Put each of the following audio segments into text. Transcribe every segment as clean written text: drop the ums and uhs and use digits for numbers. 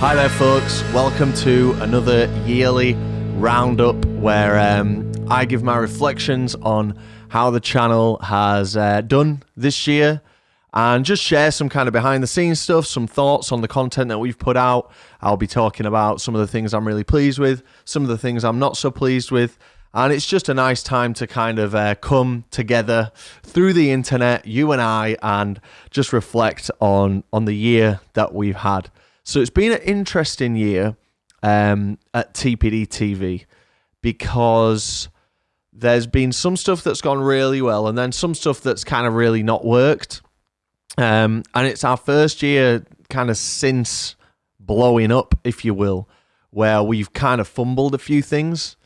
Hi there folks, welcome to another yearly roundup where I give my reflections on how the channel has done this year and just share some kind of behind the scenes stuff, some thoughts on the content that we've put out. I'll be talking about some of the things I'm really pleased with, some of the things I'm not so pleased with, and it's just a nice time to kind of come together through the internet, you and I, and just reflect on the year that we've had. So it's been an interesting year at TPD TV because there's been some stuff that's gone really well and then some stuff that's kind of really not worked. And it's our first year kind of since blowing up, if you will, where we've kind of fumbled a few things.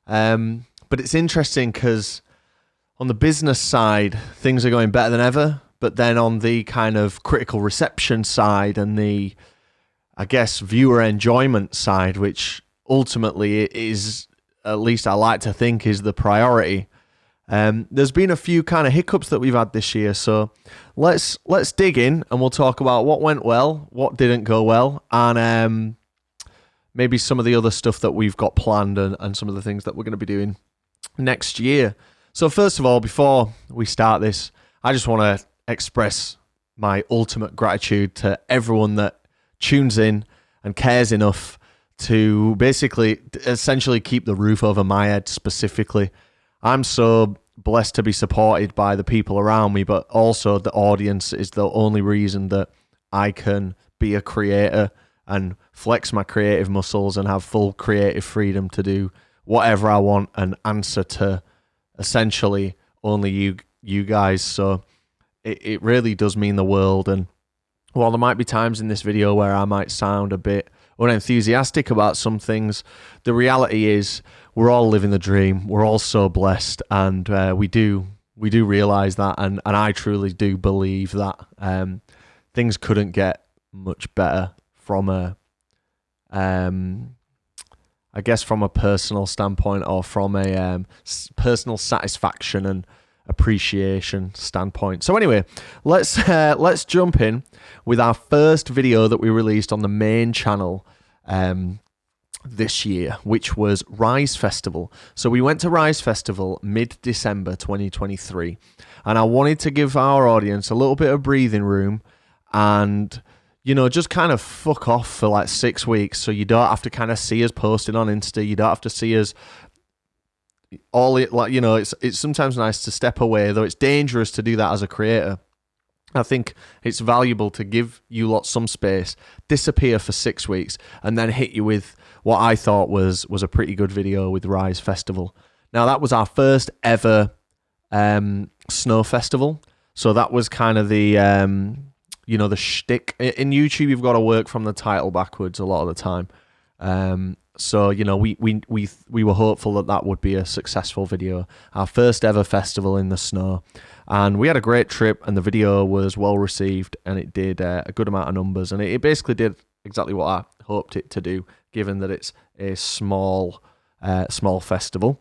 But it's interesting because on the business side, things are going better than ever. But then on the kind of critical reception side and the, I guess, viewer enjoyment side, which ultimately is, at least I like to think, is the priority. There's been a few kind of hiccups that we've had this year, so let's dig in and we'll talk about what went well, what didn't go well, and maybe some of the other stuff that we've got planned and some of the things that we're going to be doing next year. So first of all, before we start this, I just want to express my ultimate gratitude to everyone that tunes in and cares enough to basically essentially keep the roof over my head specifically. I'm so blessed to be supported by the people around me, but also the audience is the only reason that I can be a creator and flex my creative muscles and have full creative freedom to do whatever I want and answer to essentially only you guys. So it really does mean the world. And while there might be times in this video where I might sound a bit unenthusiastic about some things, the reality is we're all living the dream. We're all so blessed, and we do realize that, and I truly do believe that things couldn't get much better from a, I guess, from a personal standpoint or from a personal satisfaction and appreciation standpoint. So anyway, let's jump in with our first video that we released on the main channel this year, which was Rise Festival. So we went to Rise Festival mid-December 2023, and I wanted to give our audience a little bit of breathing room and, you know, just kind of fuck off for like 6 weeks, so you don't have to kind of see us posting on Insta, you don't have to see us all it, like, you know, it's sometimes nice to step away, though it's dangerous to do that as a creator. I think it's valuable to give you lot some space, disappear for 6 weeks, and then hit you with what I thought was a pretty good video with Rise Festival. Now, that was our first ever snow festival, so that was kind of the you know, the shtick. In YouTube, you've got to work from the title backwards a lot of the time. So, you know, we were hopeful that would be a successful video. Our first ever festival in the snow. And we had a great trip, and the video was well received, and it did a good amount of numbers. And it basically did exactly what I hoped it to do, given that it's a small festival.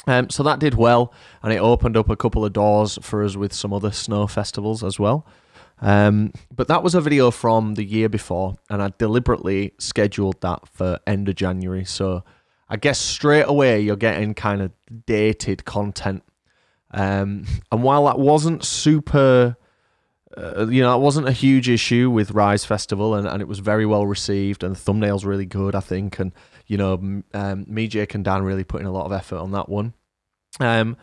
So that did well, and it opened up a couple of doors for us with some other snow festivals as well. But that was a video from the year before, and I deliberately scheduled that for end of January. So I guess straight away you're getting kind of dated content. And while that wasn't super, you know, it wasn't a huge issue with Rise Festival, and it was very well received, and the thumbnail's really good, I think. And, you know, me, Jake, and Dan really put in a lot of effort on that one. The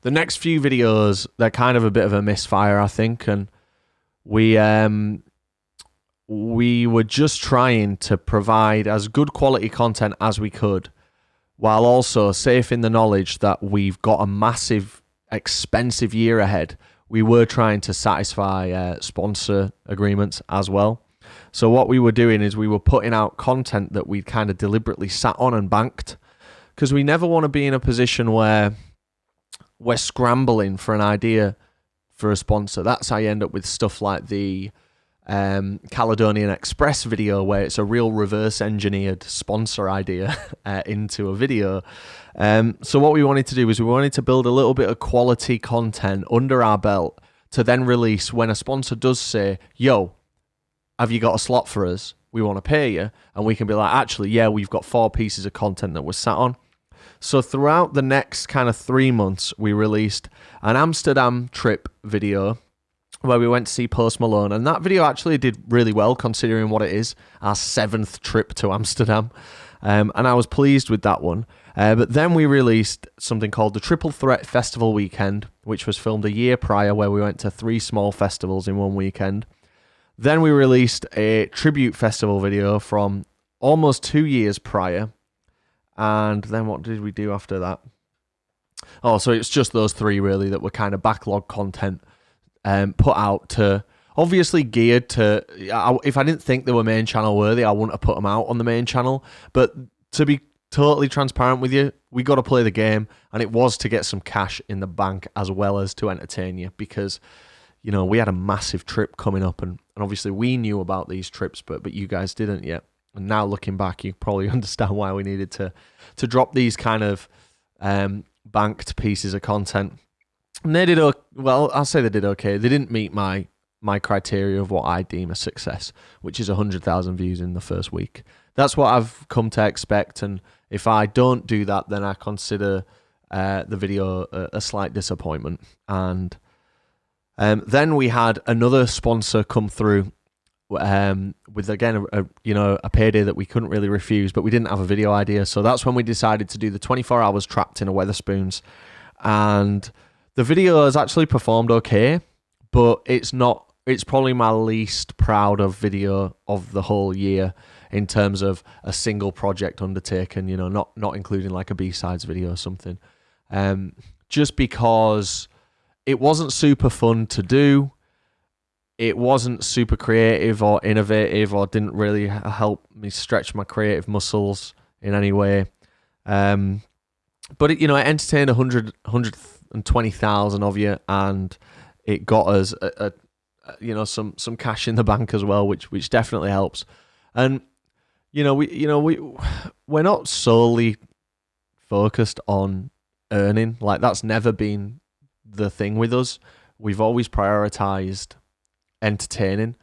next few videos, they're kind of a bit of a misfire, I think, and we were just trying to provide as good quality content as we could, while also safe in the knowledge that we've got a massive, expensive year ahead. We were trying to satisfy sponsor agreements as well. So what we were doing is we were putting out content that we kind of deliberately sat on and banked, because we never want to be in a position where we're scrambling for an idea for a sponsor. That's how you end up with stuff like the Caledonian Express video, where it's a real reverse engineered sponsor idea into a video. So what we wanted to do is we wanted to build a little bit of quality content under our belt to then release when a sponsor does say, yo, have you got a slot for us? we want to pay you, and we can be like, actually, yeah, we've got 4 pieces of content that we're sat on. So throughout the next kind of 3 months, we released an Amsterdam trip video where we went to see Post Malone, and that video actually did really well considering what it is, our 7th trip to Amsterdam, and I was pleased with that one. But then we released something called the Triple Threat Festival Weekend, which was filmed a year prior, where we went to 3 small festivals in one weekend. Then we released a tribute festival video from almost 2 years prior. And then what did we do after that? Oh, so it's just those 3 really that were kind of backlog content put out to, obviously geared to, if I didn't think they were main channel worthy, I wouldn't have put them out on the main channel. But to be totally transparent with you, we got to play the game, and it was to get some cash in the bank as well as to entertain you, because we had a massive trip coming up, and obviously we knew about these trips, but you guys didn't yet. And now looking back, you probably understand why we needed to drop these kind of banked pieces of content. And they did well. I'll say they did okay. They didn't meet my criteria of what I deem a success, which is 100,000 views in the first week. That's what I've come to expect, and if I don't do that, then I consider the video a slight disappointment. And then we had another sponsor come through with, again, a payday that we couldn't really refuse, but we didn't have a video idea. So that's when we decided to do the 24 hours trapped in a Wetherspoons. And the video has actually performed okay, but it's probably my least proud of video of the whole year in terms of a single project undertaken, not including like a B-sides video or something. Just because it wasn't super fun to do. It wasn't super creative or innovative, or didn't really help me stretch my creative muscles in any way. But it entertained 120,000 of you, and it got us some cash in the bank as well, which definitely helps. And we're not solely focused on earning. Like, that's never been the thing with us. We've always prioritized entertaining,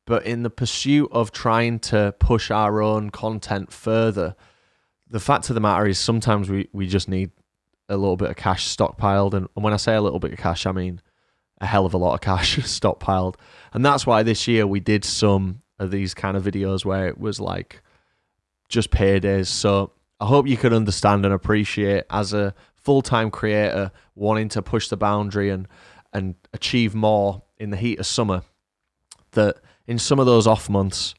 but in the pursuit of trying to push our own content further, the fact of the matter is sometimes we just need a little bit of cash stockpiled, and when I say a little bit of cash, I mean a hell of a lot of cash stockpiled. And that's why this year we did some of these kind of videos where it was like just paydays. So I hope you can understand and appreciate, as a full-time creator wanting to push the boundary and achieve more in the heat of summer, that in some of those off months,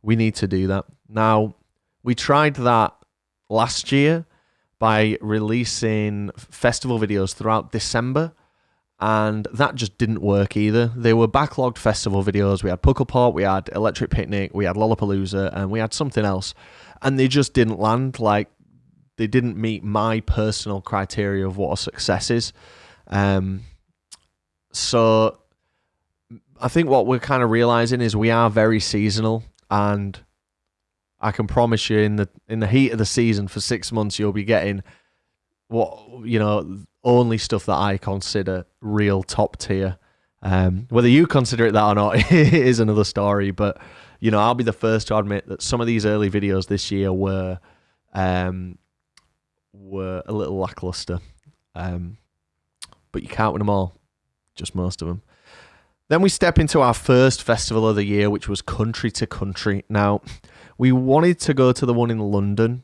we need to do that. Now, we tried that last year by releasing festival videos throughout December, and that just didn't work either. They were backlogged festival videos. We had Puckleport, we had Electric Picnic, we had Lollapalooza, and we had something else, and they just didn't land. Like, they didn't meet my personal criteria of what a success is. So I think what we're kind of realizing is we are very seasonal, and I can promise you in the heat of the season for 6 months, you'll be getting only stuff that I consider real top tier. Whether you consider it that or not is another story, but I'll be the first to admit that some of these early videos this year were a little lackluster. But you can't win them all, just most of them. Then we step into our first festival of the year, which was Country to Country. Now, we wanted to go to the one in London,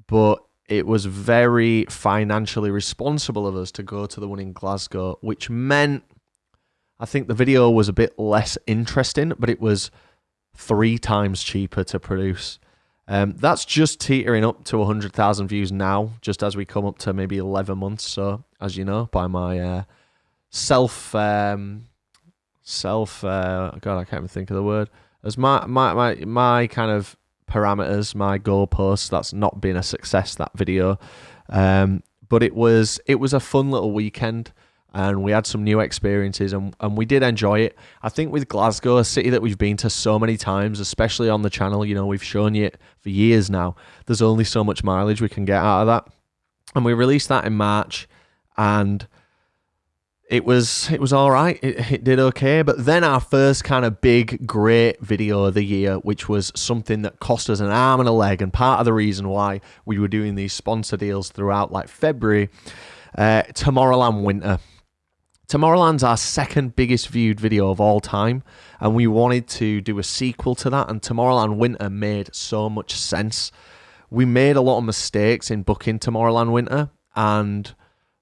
but it was very financially responsible of us to go to the one in Glasgow, which meant I think the video was a bit less interesting, but it was 3 times cheaper to produce. That's just teetering up to 100,000 views now, just as we come up to maybe 11 months. So, as you know, by my God, I can't even think of the word. As my kind of parameters, my goalposts, that's not been a success, that video. But it was a fun little weekend, and we had some new experiences, and we did enjoy it. I think with Glasgow, a city that we've been to so many times, especially on the channel, we've shown you it for years now, there's only so much mileage we can get out of that. And we released that in March, and it was all right. It did okay. But then our first kind of big, great video of the year, which was something that cost us an arm and a leg, and part of the reason why we were doing these sponsor deals throughout like February, Tomorrowland Winter. Tomorrowland's our second biggest viewed video of all time, and we wanted to do a sequel to that, and Tomorrowland Winter made so much sense. We made a lot of mistakes in booking Tomorrowland Winter, and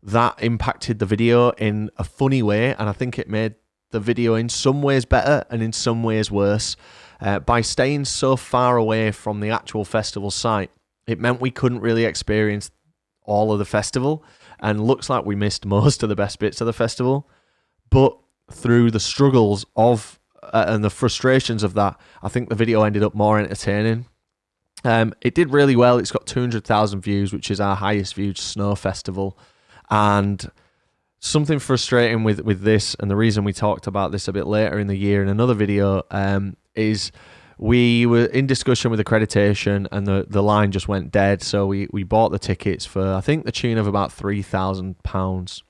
that impacted the video in a funny way, and I think it made the video in some ways better and in some ways worse. By staying so far away from the actual festival site, it meant we couldn't really experience all of the festival, and looks like we missed most of the best bits of the festival. But through the struggles of and the frustrations of that, I think the video ended up more entertaining. It did really well. It's got 200,000 views, which is our highest viewed snow festival. And something frustrating with this, and the reason we talked about this a bit later in the year in another video, is we were in discussion with accreditation, and the line just went dead. So we bought the tickets for, I think, the tune of about £3,000,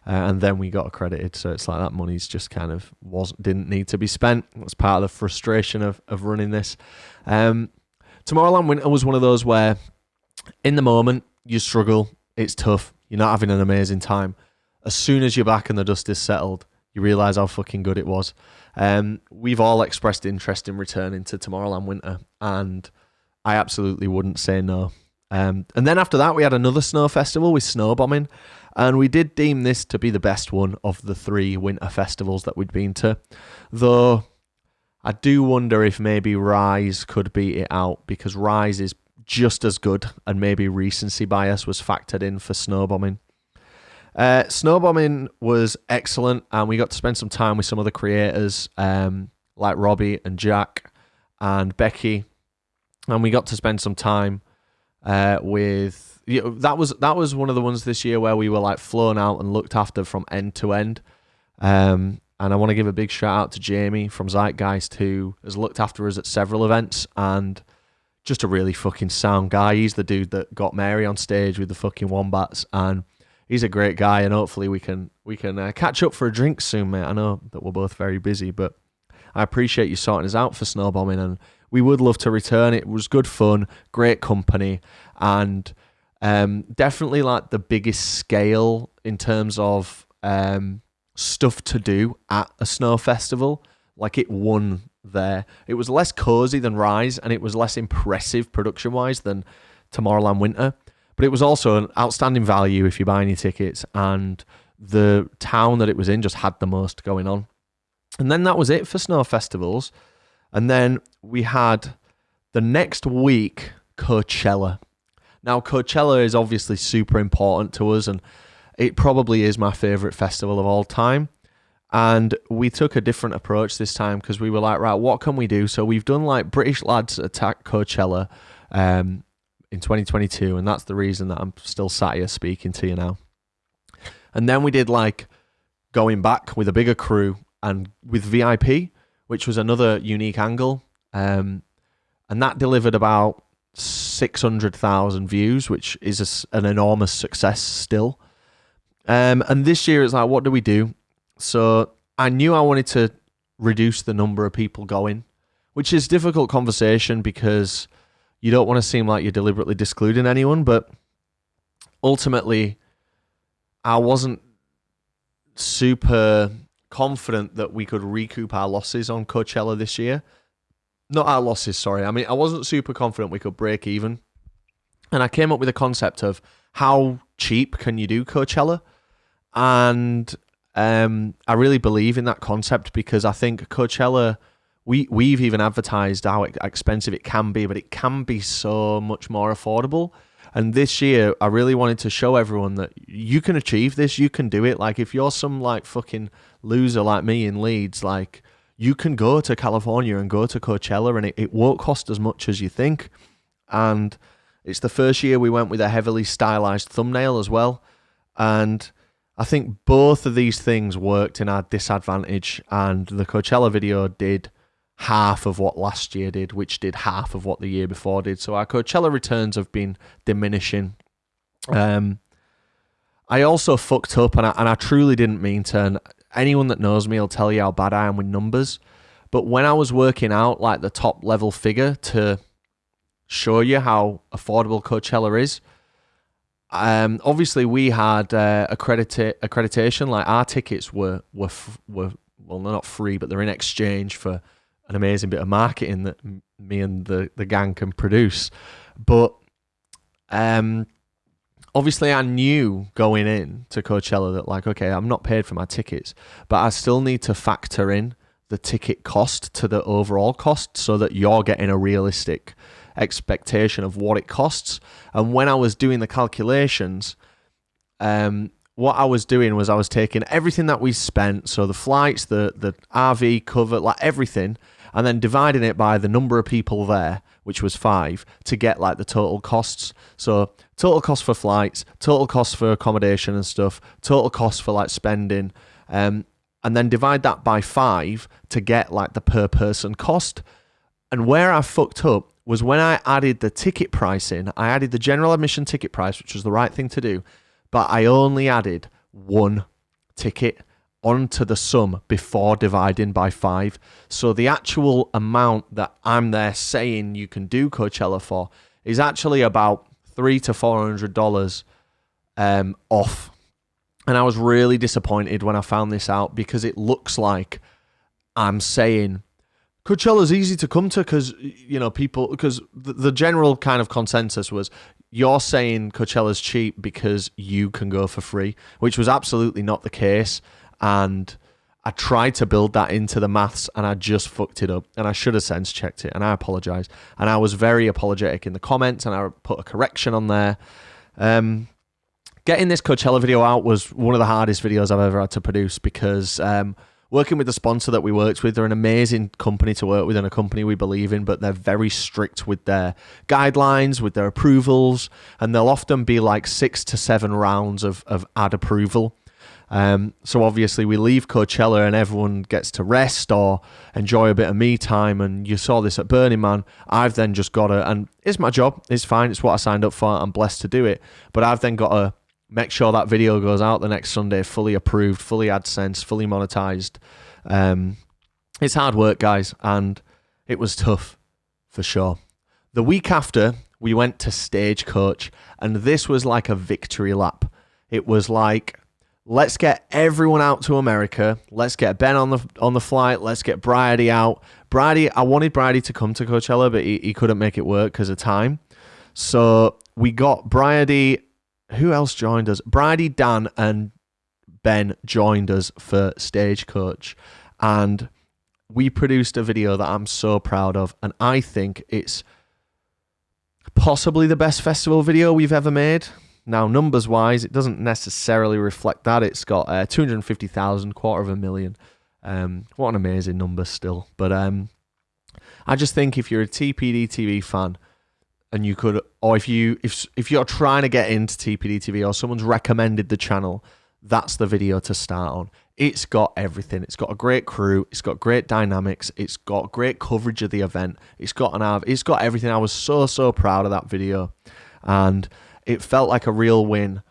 and then we got accredited. So it's like that money's just kind of didn't need to be spent. That's part of the frustration of running this. Tomorrowland Winter was one of those where, in the moment, you struggle. It's tough. You're not having an amazing time. As soon as you're back and the dust is settled, you realise how fucking good it was. We've all expressed interest in returning to Tomorrowland Winter, and I absolutely wouldn't say no. And then after that, we had another snow festival with Snowbombing, and we did deem this to be the best one of the 3 winter festivals that we'd been to. Though, I do wonder if maybe Rise could beat it out, because Rise is just as good, and maybe recency bias was factored in for Snowbombing. Snowbombing was excellent, and we got to spend some time with some of the creators, like Robbie and Jack and Becky, and we got to spend some time with, that was one of the ones this year where we were like flown out and looked after from end to end. And I want to give a big shout out to Jamie from Zeitgeist, who has looked after us at several events, and just a really fucking sound guy. He's the dude that got Mary on stage with the fucking wombats, and he's a great guy, and hopefully we can catch up for a drink soon, mate. I know that we're both very busy, but I appreciate you sorting us out for Snowbombing, and we would love to return. It was good fun, great company, and definitely like the biggest scale in terms of stuff to do at a snow festival. Like, it won there. It was less cozy than Rise, and it was less impressive production-wise than Tomorrowland Winter. But it was also an outstanding value if you buy any tickets, and the town that it was in just had the most going on. And then that was it for snow festivals. And then we had the next week, Coachella. Now, Coachella is obviously super important to us, and it probably is my favourite festival of all time. And we took a different approach this time, because we were like, right, what can we do? So we've done like British Lads Attack Coachella in 2022, and that's the reason that I'm still sat here speaking to you now. And then we did like Going Back with a bigger crew and with VIP, which was another unique angle. And that delivered about 600,000 views, which is an enormous success still. And this year it's like, what do we do? So I knew I wanted to reduce the number of people going, which is a difficult conversation because you don't want to seem like you're deliberately discluding anyone, but ultimately I wasn't super confident that we could recoup our losses on Coachella this year. Not our losses, sorry. I mean, I wasn't super confident we could break even. And I came up with a concept of how cheap can you do Coachella? And I really believe in that concept, because I think Coachella, we've even advertised how expensive it can be, but it can be so much more affordable. And this year, I really wanted to show everyone that you can achieve this, you can do it. Like, if you're some like fucking loser like me in Leeds, like, you can go to California and go to Coachella, and it won't cost as much as you think. And it's the first year we went with a heavily stylized thumbnail as well. And I think both of these things worked in our disadvantage, and the Coachella video did half of what last year did, which did half of what the year before did. So our Coachella returns have been diminishing. I also fucked up, and I truly didn't mean to. And anyone that knows me will tell you how bad I am with numbers. But when I was working out like the top level figure to show you how affordable Coachella is, obviously we had accreditation. Like our tickets were well, they're not free, but they're in exchange for an amazing bit of marketing that me and the gang can produce. But obviously I knew going in to Coachella that like, okay, I'm not paid for my tickets, but I still need to factor in the ticket cost to the overall cost so that you're getting a realistic expectation of what it costs. And when I was doing the calculations, what I was doing was I was taking everything that we spent, so the flights, the RV cover, like everything, and then dividing it by the number of people there, which was 5, to get like the total costs. So total cost for flights, total cost for accommodation and stuff, total cost for like spending, and then divide that by 5 to get like the per person cost. And where I fucked up was when I added the ticket price in, I added the general admission ticket price, which was the right thing to do, but I only added 1 ticket onto the sum before dividing by 5. So the actual amount that I'm there saying you can do Coachella for is actually about $300 to $400 off. And I was really disappointed when I found this out, because it looks like I'm saying Coachella's easy to come to because, you know, people, because the general kind of consensus was you're saying Coachella's cheap because you can go for free, which was absolutely not the case. And I tried to build that into the maths and I just fucked it up, and I should have sense checked it, and I apologize. And I was very apologetic in the comments, and I put a correction on there. Getting this Coachella video out was one of the hardest videos I've ever had to produce, because working with the sponsor that we worked with, they're an amazing company to work with and a company we believe in, but they're very strict with their guidelines, with their approvals, and they'll often be like 6 to 7 rounds of ad approval. So obviously we leave Coachella and everyone gets to rest or enjoy a bit of me time, and you saw this at Burning Man. I've then just got to, and it's my job, it's fine, it's what I signed up for, I'm blessed to do it, but I've then got to make sure that video goes out the next Sunday, fully approved, fully AdSense, fully monetized. It's hard work, guys, and it was tough, for sure. The week after, we went to Stagecoach, and this was like a victory lap. It was like, let's get everyone out to America. Let's get Ben on the flight. Let's get Bridie out. I wanted Bridie to come to Coachella, but he couldn't make it work because of time. So we got Bridie. Who else joined us? Bridie, Dan, and Ben joined us for Stagecoach. And we produced a video that I'm so proud of. And I think it's possibly the best festival video we've ever made. Now, numbers-wise, it doesn't necessarily reflect that. It's got 250,000, 250,000. What an amazing number still. But I just think if you're a TPD TV fan, and you could, or if you're trying to get into TPD TV, or someone's recommended the channel, that's the video to start on. It's got everything. It's got a great crew. It's got great dynamics. It's got great coverage of the event. It's got everything. I was so proud of that video, and it felt like a real win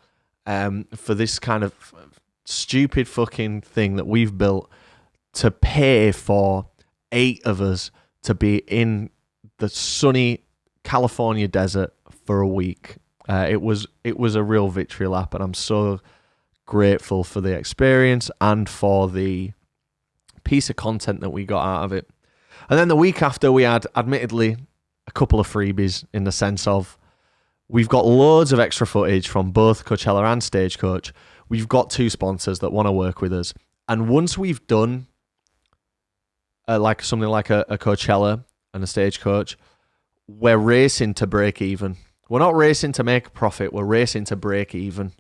for this kind of stupid fucking thing that we've built to pay for 8 of us to be in the sunny California desert for a week. It was a real victory lap, and I'm so grateful for the experience and for the piece of content that we got out of it. And then the week after, we had, admittedly, a couple of freebies, in the sense of we've got loads of extra footage from both Coachella and Stagecoach. We've got 2 sponsors that want to work with us. And once we've done like something like a Coachella and a Stagecoach, we're racing to break even. We're not racing to make a profit. We're racing to break even.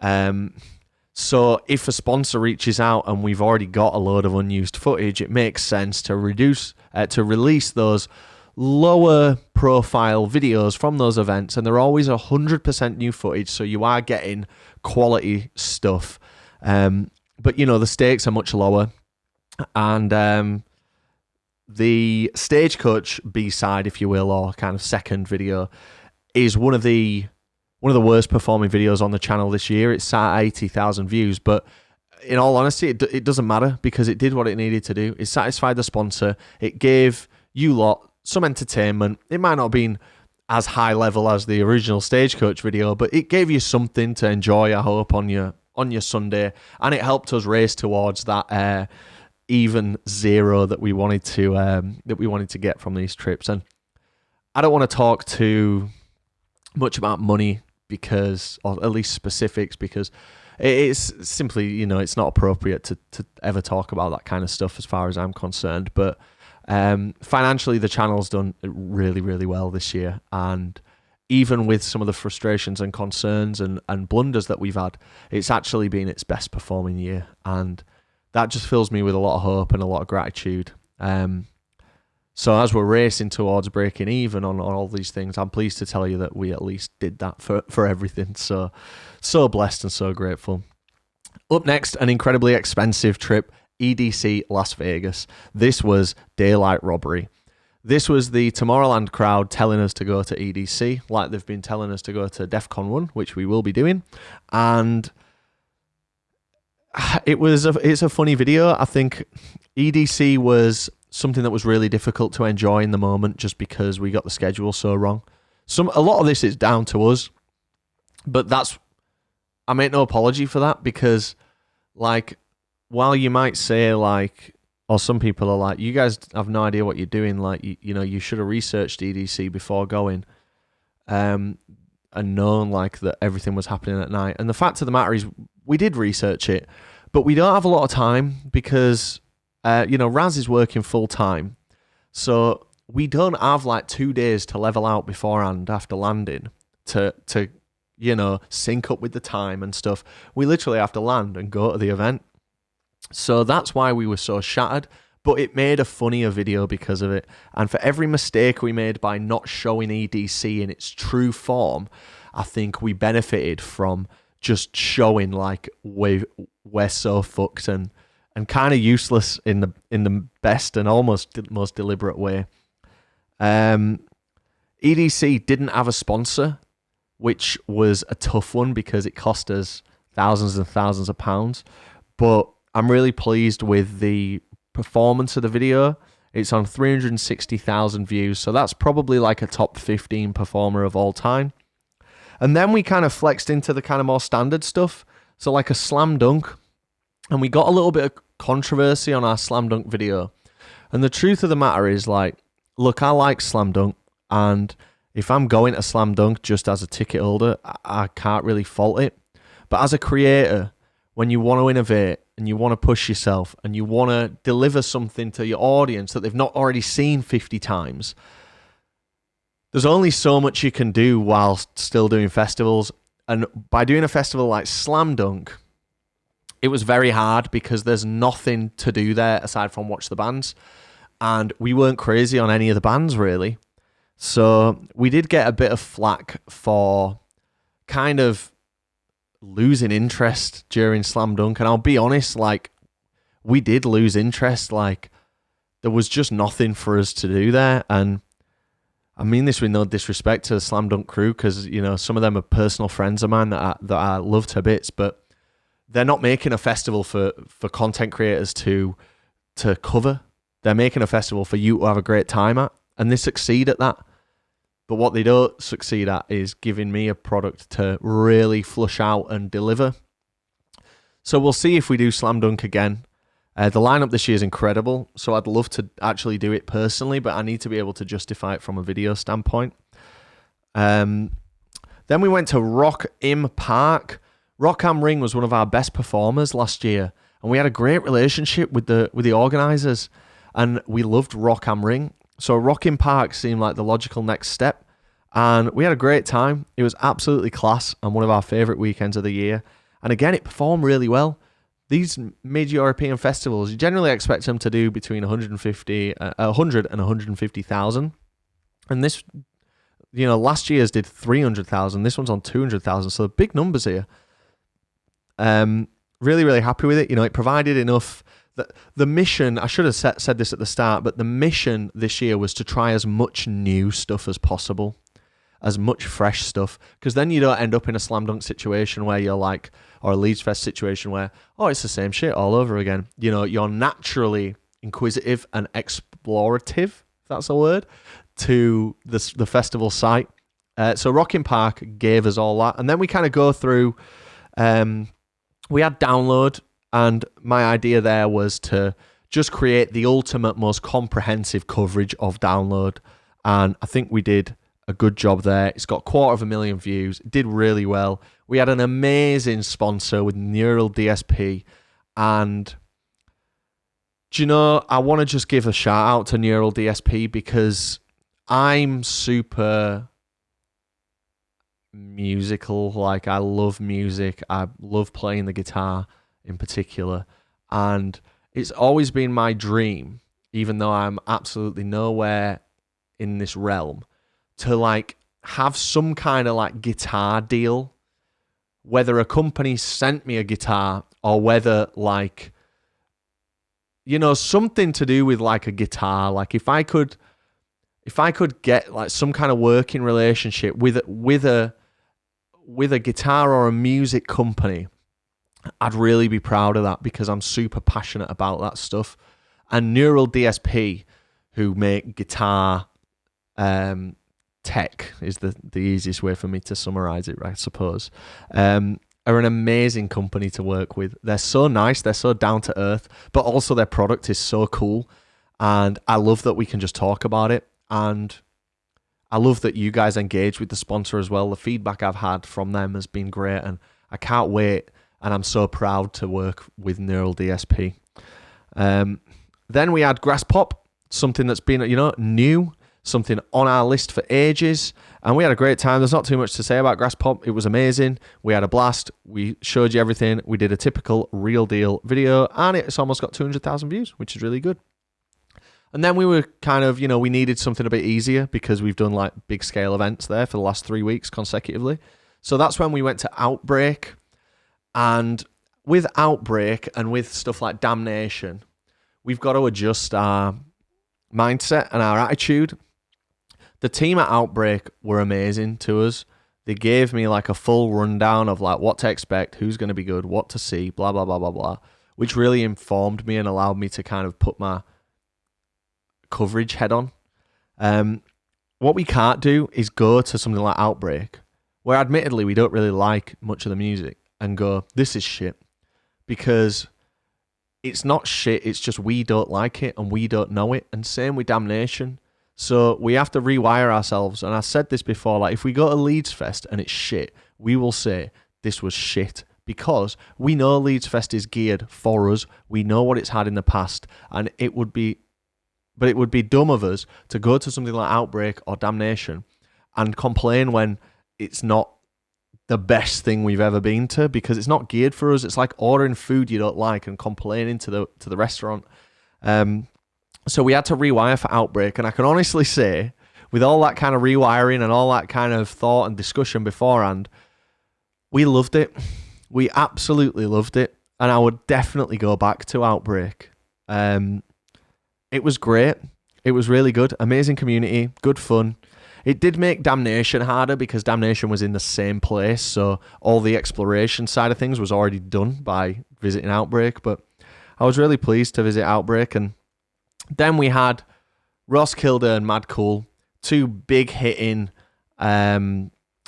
So if a sponsor reaches out and we've already got a load of unused footage, it makes sense to release those lower profile videos from those events, and they're always 100% new footage, so you are getting quality stuff. But you know, the stakes are much lower, and the Stagecoach B-side, if you will, or kind of second video, is one of the one of the worst performing videos on the channel this year. It's sat at 80,000 views, but in all honesty, it doesn't matter because it did what it needed to do. It satisfied the sponsor. It gave you lot some entertainment. It might not have been as high level as the original Stagecoach video, but it gave you something to enjoy, I hope, on your Sunday, and it helped us race towards that even zero that we wanted to get from these trips. And I don't want to talk too much about money because, or at least specifics, because it's simply, it's not appropriate to ever talk about that kind of stuff as far as I'm concerned. But financially, the channel's done really, really well this year. And even with some of the frustrations and concerns and blunders that we've had, it's actually been its best performing year. And that just fills me with a lot of hope and a lot of gratitude. So as we're racing towards breaking even on all these things, I'm pleased to tell you that we at least did that for everything. So blessed and so grateful. Up next, an incredibly expensive trip, EDC Las Vegas. This was daylight robbery. This was the Tomorrowland crowd telling us to go to EDC, like they've been telling us to go to DEF CON 1, which we will be doing. And it's a funny video. I think EDC was something that was really difficult to enjoy in the moment just because we got the schedule so wrong. A lot of this is down to us, but I make no apology for that because, like, while you might say, like, or some people are like, you guys have no idea what you're doing, like, you should have researched EDC before going, and known, like, that everything was happening at night. And the fact of the matter is, we did research it, but we don't have a lot of time because, Raz is working full time. So we don't have, like, 2 days to level out beforehand after landing to sync up with the time and stuff. We literally have to land and go to the event. So that's why we were so shattered, but it made a funnier video because of it. And for every mistake we made by not showing EDC in its true form, I think we benefited from just showing, like, we're so fucked and kind of useless in the best and almost most deliberate way. EDC didn't have a sponsor, which was a tough one because it cost us thousands and thousands of pounds. But I'm really pleased with the performance of the video. It's on 360,000 views, so that's probably like a top 15 performer of all time. And then we kind of flexed into the kind of more standard stuff, so like a slam dunk. And we got a little bit of controversy on our slam dunk video. And the truth of the matter is, like, look, I like slam dunk, and if I'm going to slam dunk just as a ticket holder, I can't really fault it. But as a creator, when you want to innovate and you want to push yourself and you want to deliver something to your audience that they've not already seen 50 times, there's only so much you can do whilst still doing festivals. And by doing a festival like Slam Dunk, it was very hard because there's nothing to do there aside from watch the bands. And we weren't crazy on any of the bands, really. So we did get a bit of flack for kind of losing interest during Slam Dunk. And I'll be honest, like, we did lose interest. Like, there was just nothing for us to do there. And I mean this with no disrespect to the Slam Dunk crew, because, some of them are personal friends of mine that I love to bits, but they're not making a festival for content creators to cover. They're making a festival for you to have a great time at, and they succeed at that. But what they don't succeed at is giving me a product to really flush out and deliver. So we'll see if we do Slam Dunk again. The lineup this year is incredible, so I'd love to actually do it personally, but I need to be able to justify it from a video standpoint. Then we went to Rock Im Park. Rock Am Ring was one of our best performers last year, and we had a great relationship with the organisers, and we loved Rock Am Ring. So Rock Im Park seemed like the logical next step, and we had a great time. It was absolutely class and one of our favourite weekends of the year. And again, it performed really well. These mid-European festivals, you generally expect them to do between 100 and 150,000. And this, last year's did 300,000. This one's on 200,000. So big numbers here. Really, really happy with it. It provided enough. The mission, I should have said this at the start, but the mission this year was to try as much new stuff as possible. as much fresh stuff, because then you don't end up in a slam dunk situation where you're like, or a Leeds Fest situation where, oh, it's the same shit all over again. You know, you're naturally inquisitive and explorative, if that's a word, to the festival site. So Rocking Park gave us all that. And then we kind of go through, we had Download, and my idea there was to just create the ultimate, most comprehensive coverage of Download. And I think we did a good job there. It's got 250,000 views. It did really well. We had an amazing sponsor with Neural DSP. And do you know, I want to just give a shout out to Neural DSP because I'm super musical. Like, I love music. I love playing the guitar in particular. And it's always been my dream, even though I'm absolutely nowhere in this realm, to like have some kind of like guitar deal, whether a company sent me a guitar or whether like, you know, something to do with like a guitar. Like if I could get like some kind of working relationship with a guitar or a music company, I'd really be proud of that because I'm super passionate about that stuff. And Neural DSP, who make guitar tech, is the easiest way for me to summarize it, I suppose, are an amazing company to work with. They're so nice, they're so down to earth, but also their product is so cool. And I love that we can just talk about it. And I love that you guys engage with the sponsor as well. The feedback I've had from them has been great, and I can't wait. And I'm so proud to work with Neural DSP. Then we had Graspop, something that's been, you know, new, something on our list for ages. And we had a great time. There's not too much to say about Graspop. It was amazing. We had a blast. We showed you everything. We did a typical real deal video, and it's almost got 200,000 views, which is really good. And then we were kind of, you know, we needed something a bit easier because we've done like big scale events there for the last 3 weeks consecutively. So that's when we went to Outbreak. And with Outbreak and with stuff like Damnation, we've got to adjust our mindset and our attitude. The team at Outbreak were amazing to us. They gave me like a full rundown of like what to expect, who's going to be good, what to see, blah, blah, blah, blah, blah, which really informed me and allowed me to kind of put my coverage head on. What we can't do is go to something like Outbreak, where admittedly we don't really like much of the music, and go, this is shit, because it's not shit, it's just we don't like it and we don't know it. And same with Damnation. So we have to rewire ourselves. And I said this before, like if we go to Leeds Fest and it's shit, we will say this was shit, because we know Leeds Fest is geared for us. We know what it's had in the past, and it would be dumb of us to go to something like Outbreak or Damnation and complain when it's not the best thing we've ever been to, because it's not geared for us. It's like ordering food you don't like and complaining to the restaurant. So we had to rewire for Outbreak, and I can honestly say, with all that kind of rewiring and all that kind of thought and discussion beforehand, we loved it. We absolutely loved it, and I would definitely go back to Outbreak. It was great. It was really good. Amazing community, good fun. It did make Damnation harder because Damnation was in the same place, so all the exploration side of things was already done by visiting Outbreak, but I was really pleased to visit Outbreak. And then we had Roskilde and Mad Cool, two big hitting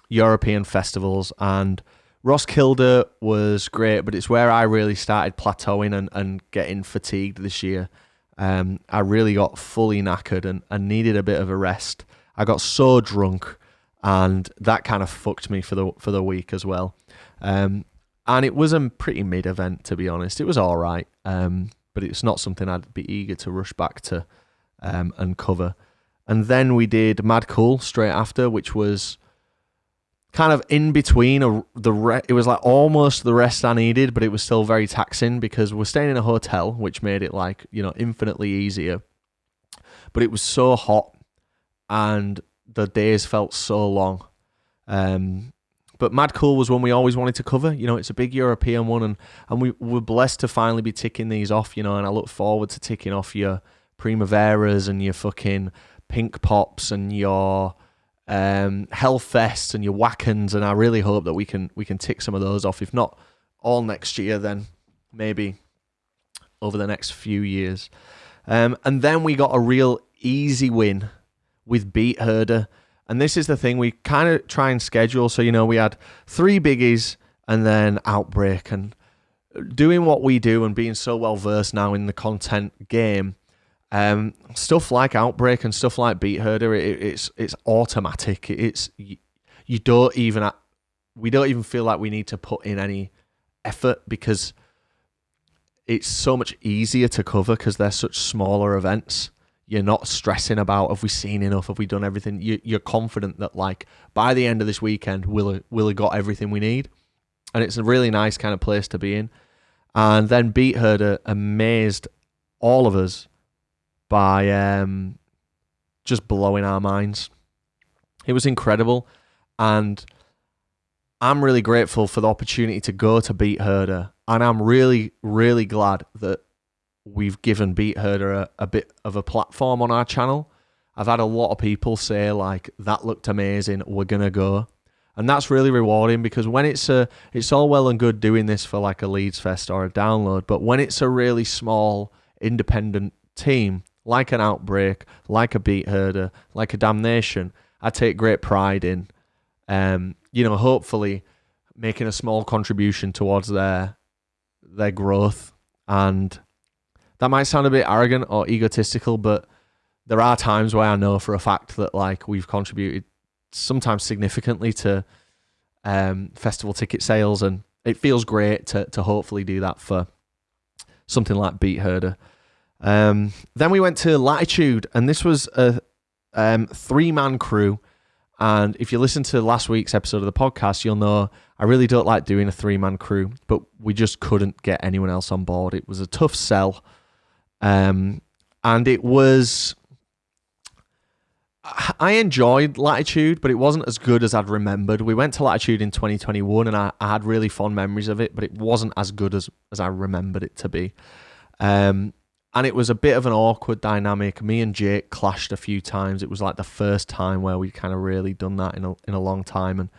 European festivals, and Roskilde was great, but it's where I really started plateauing and getting fatigued this year. I really got fully knackered and needed a bit of a rest. I got so drunk, and that kind of fucked me for the week as well. And it was a pretty mid event, to be honest. It was all right, but it's not something I'd be eager to rush back to and cover. And then we did Mad Cool straight after, which was kind of in between. It was like almost the rest I needed, but it was still very taxing because we're staying in a hotel, which made it like, you know, infinitely easier. But it was so hot, and the days felt so long. But Mad Cool was one we always wanted to cover. You know, it's a big European one, and we were blessed to finally be ticking these off, you know, and I look forward to ticking off your Primaveras and your fucking Pink Pops and your Hellfests and your Wackens, and I really hope that we can tick some of those off. If not all next year, then maybe over the next few years. And then we got a real easy win with Beat Herder. And this is the thing, we kind of try and schedule. So, we had 3 biggies and then Outbreak. And doing what we do and being so well versed now in the content game, stuff like Outbreak and stuff like Beat Herder, it's automatic. We don't even feel like we need to put in any effort because it's so much easier to cover because they're such smaller events. You're not stressing about, have we seen enough? Have we done everything? You're confident that by the end of this weekend, we'll have got everything we need. And it's a really nice kind of place to be in. And then Beat Herder amazed all of us by just blowing our minds. It was incredible. And I'm really grateful for the opportunity to go to Beat Herder. And I'm really, really glad that we've given Beat Herder a bit of a platform on our channel. I've had a lot of people say, that looked amazing, we're going to go. And that's really rewarding because when it's all well and good doing this for a Leeds Fest or a download, but when it's a really small, independent team, like an Outbreak, like a Beat Herder, like a Damnation, I take great pride in, hopefully making a small contribution towards their growth. And that might sound a bit arrogant or egotistical, but there are times where I know for a fact that we've contributed sometimes significantly to festival ticket sales, and it feels great to hopefully do that for something like Beat Herder. Then we went to Latitude, and this was a 3-man crew. And if you listen to last week's episode of the podcast, you'll know I really don't like doing a 3-man crew, but we just couldn't get anyone else on board. It was a tough sell. And it was... I enjoyed Latitude, but it wasn't as good as I'd remembered. We went to Latitude in 2021, and I had really fond memories of it, but it wasn't as good as I remembered it to be. And it was a bit of an awkward dynamic. Me and Jake clashed a few times. It was the first time where we kind of really done that in a long time.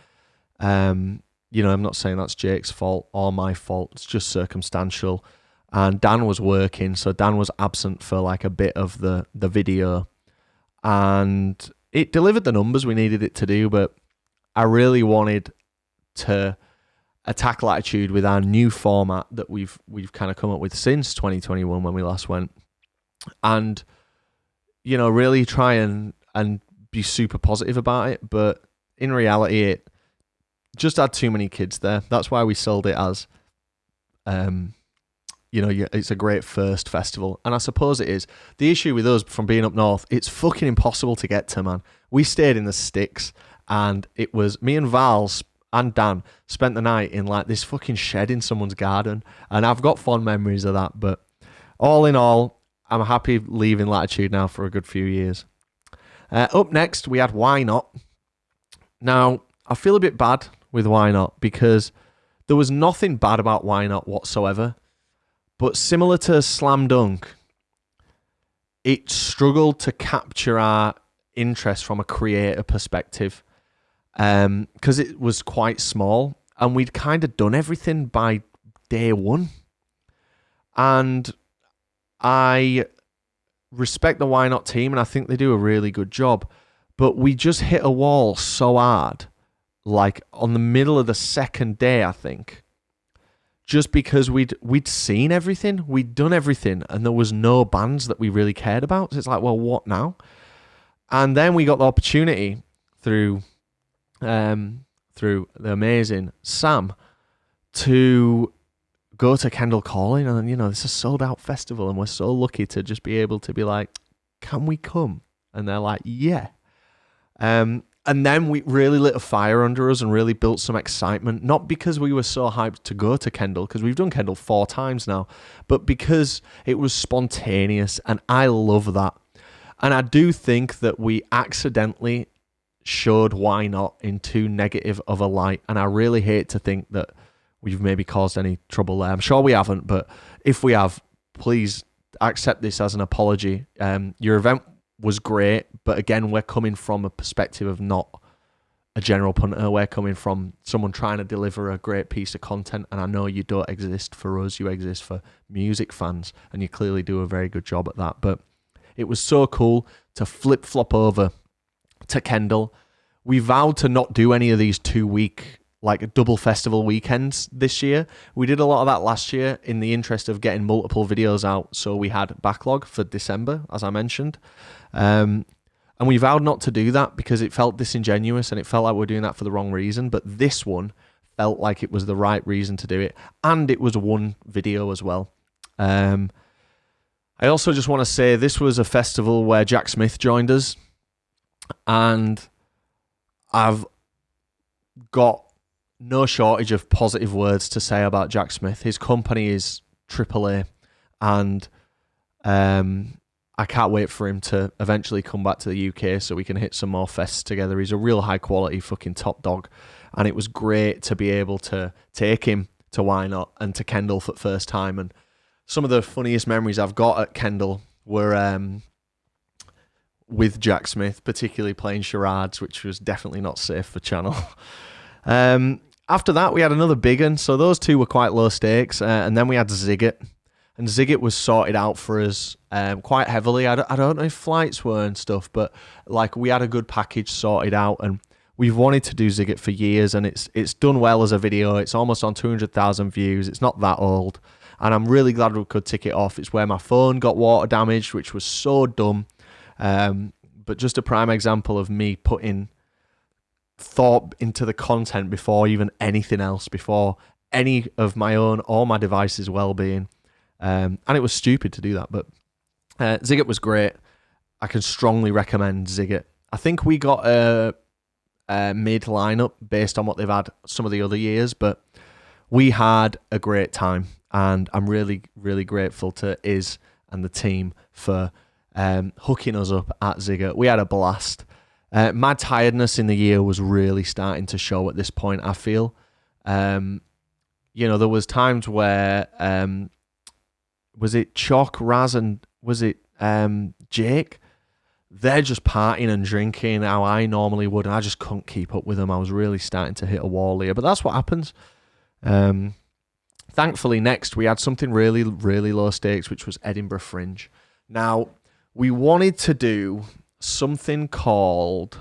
And, I'm not saying that's Jake's fault or my fault. It's just circumstantial. And Dan was working, so Dan was absent for a bit of the video. And it delivered the numbers we needed it to do, but I really wanted to attack Latitude with our new format that we've kind of come up with since 2021 when we last went, and really try and be super positive about it. But in reality, it just had too many kids there. That's why we sold it as it's a great first festival, and I suppose it is. The issue with us from being up north, it's fucking impossible to get to, man. We stayed in the sticks, and it was me and Val and Dan spent the night in this fucking shed in someone's garden, and I've got fond memories of that. But all in all, I'm happy leaving Latitude now for a good few years. Up next, we had Why Not. Now, I feel a bit bad with Why Not because there was nothing bad about Why Not whatsoever. But similar to Slam Dunk, it struggled to capture our interest from a creator perspective because it was quite small and we'd kind of done everything by day one. And I respect the Why Not team and I think they do a really good job, but we just hit a wall so hard, on the middle of the second day, I think. Just because we'd seen everything, we'd done everything, and there was no bands that we really cared about. So it's well, what now? And then we got the opportunity through the amazing Sam to go to Kendal Calling, and it's a sold out festival, and we're so lucky to just be able to be can we come? And they're yeah. And then we really lit a fire under us and really built some excitement, not because we were so hyped to go to Kendal, because we've done Kendal 4 times now, but because it was spontaneous, and I love that. And I do think that we accidentally showed Why Not in too negative of a light, and I really hate to think that we've maybe caused any trouble there. I'm sure we haven't, but if we have, please accept this as an apology. Your event was great, but again, we're coming from a perspective of not a general punter. We're coming from someone trying to deliver a great piece of content, and I know you don't exist for us, you exist for music fans, and you clearly do a very good job at that. But it was so cool to flip-flop over to Kendal. We vowed to not do any of these 2-week, like double festival weekends this year. We did a lot of that last year in the interest of getting multiple videos out, so we had backlog for December, as I mentioned. And we vowed not to do that because it felt disingenuous and it felt like we were doing that for the wrong reason. But this one felt like it was the right reason to do it. And it was one video as well. I also just want to say this was a festival where Jack Smith joined us. And I've got no shortage of positive words to say about Jack Smith. His company is AAA. And I can't wait for him to eventually come back to the UK so we can hit some more fests together. He's a real high quality fucking top dog. And it was great to be able to take him to Why Not and to Kendal for the first time. And some of the funniest memories I've got at Kendal were with Jack Smith, particularly playing charades, which was definitely not safe for channel. After that, we had another big one. So those two were quite low stakes. And then we had Sziget. And Sziget was sorted out for us quite heavily. I don't know if flights were and stuff, but like we had a good package sorted out, and we've wanted to do Sziget for years, and it's done well as a video. It's almost on 200,000 views. It's not that old, and I'm really glad we could tick it off. It's where my phone got water damaged, which was so dumb, but just a prime example of me putting thought into the content before even anything else, before any of my own or my device's well-being. And it was stupid to do that, but Sziget was great. I can strongly recommend Sziget. I think we got a mid lineup based on what they've had some of the other years, but we had a great time, and I'm really, really grateful to Iz and the team for hooking us up at Sziget. We had a blast. My tiredness in the year was really starting to show at this point, I feel. There was times where... was it Chalk, Raz, and was it Jake? They're just partying and drinking how I normally would, and I just couldn't keep up with them. I was really starting to hit a wall here, but that's what happens. Thankfully, next we had something really, really low stakes, which was Edinburgh Fringe. Now, we wanted to do something called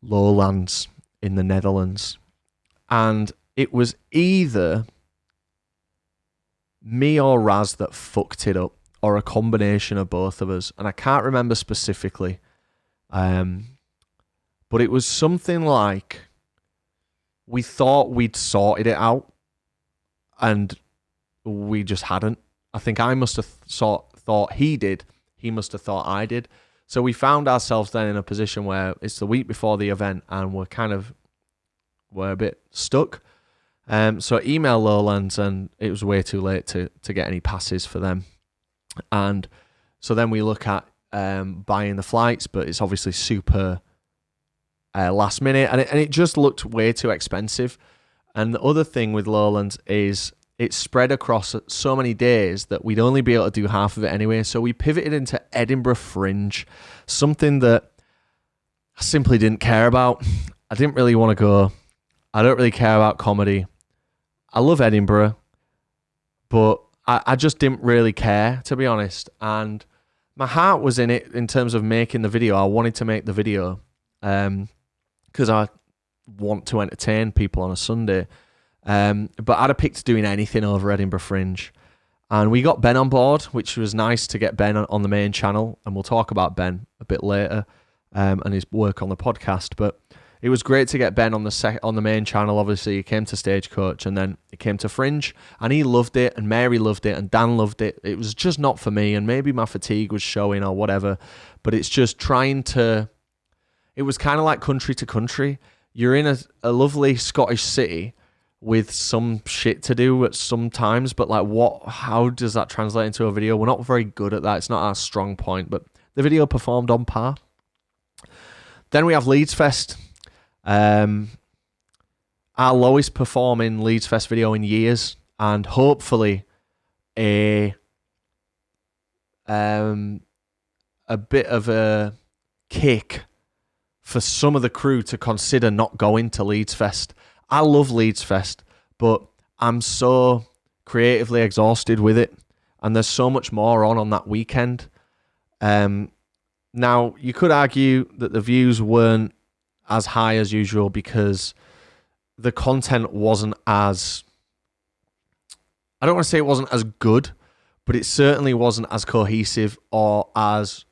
Lowlands in the Netherlands, and it was either me or Raz that fucked it up, or a combination of both of us, and I can't remember specifically, but it was something like we thought we'd sorted it out and we just hadn't. I think I must have thought he did, he must have thought I did, so we found ourselves then in a position where it's the week before the event and we're a bit stuck. So email Lowlands, and it was way too late to get any passes for them. And so then we look at buying the flights, but it's obviously super last minute, and it just looked way too expensive. And the other thing with Lowlands is it's spread across so many days that we'd only be able to do half of it anyway. So we pivoted into Edinburgh Fringe, something that I simply didn't care about. I didn't really want to go. I don't really care about comedy. I love Edinburgh, but I just didn't really care, to be honest. And my heart was in it in terms of making the video. I wanted to make the video because I want to entertain people on a Sunday. But I'd have picked doing anything over Edinburgh Fringe. And we got Ben on board, which was nice to get Ben on the main channel. And we'll talk about Ben a bit later and his work on the podcast. But it was great to get Ben on the main channel. Obviously, he came to Stagecoach, and then he came to Fringe, and he loved it, and Mary loved it, and Dan loved it. It was just not for me, and maybe my fatigue was showing or whatever, but it's just it was kind of like country to country. You're in a lovely Scottish city with some shit to do at some times, but like how does that translate into a video? We're not very good at that. It's not our strong point, but the video performed on par. Then we have Leeds Fest. Our lowest performing Leeds Fest video in years, and hopefully a bit of a kick for some of the crew to consider not going to Leeds Fest. I love Leeds Fest, but I'm so creatively exhausted with it, and there's so much more on that weekend. Now, you could argue that the views weren't as high as usual because the content wasn't as... I don't want to say it wasn't as good, but it certainly wasn't as cohesive or as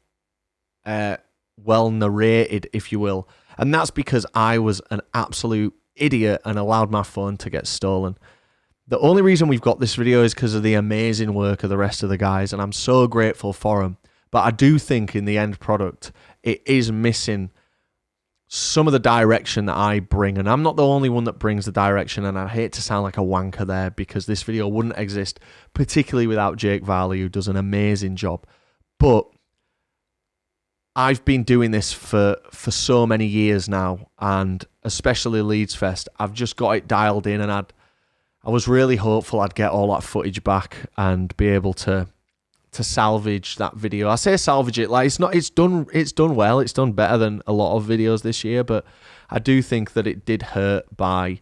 well narrated, if you will. And that's because I was an absolute idiot and allowed my phone to get stolen. The only reason we've got this video is because of the amazing work of the rest of the guys, and I'm so grateful for them. But I do think in the end product, it is missing some of the direction that I bring. And I'm not the only one that brings the direction, and I hate to sound like a wanker there because this video wouldn't exist, particularly without Jake Varley, who does an amazing job. But I've been doing this for so many years now, and especially Leeds Fest, I've just got it dialed in, and I was really hopeful I'd get all that footage back and be able to salvage that video. I say salvage it, like it's done well, it's done better than a lot of videos this year, but I do think that it did hurt by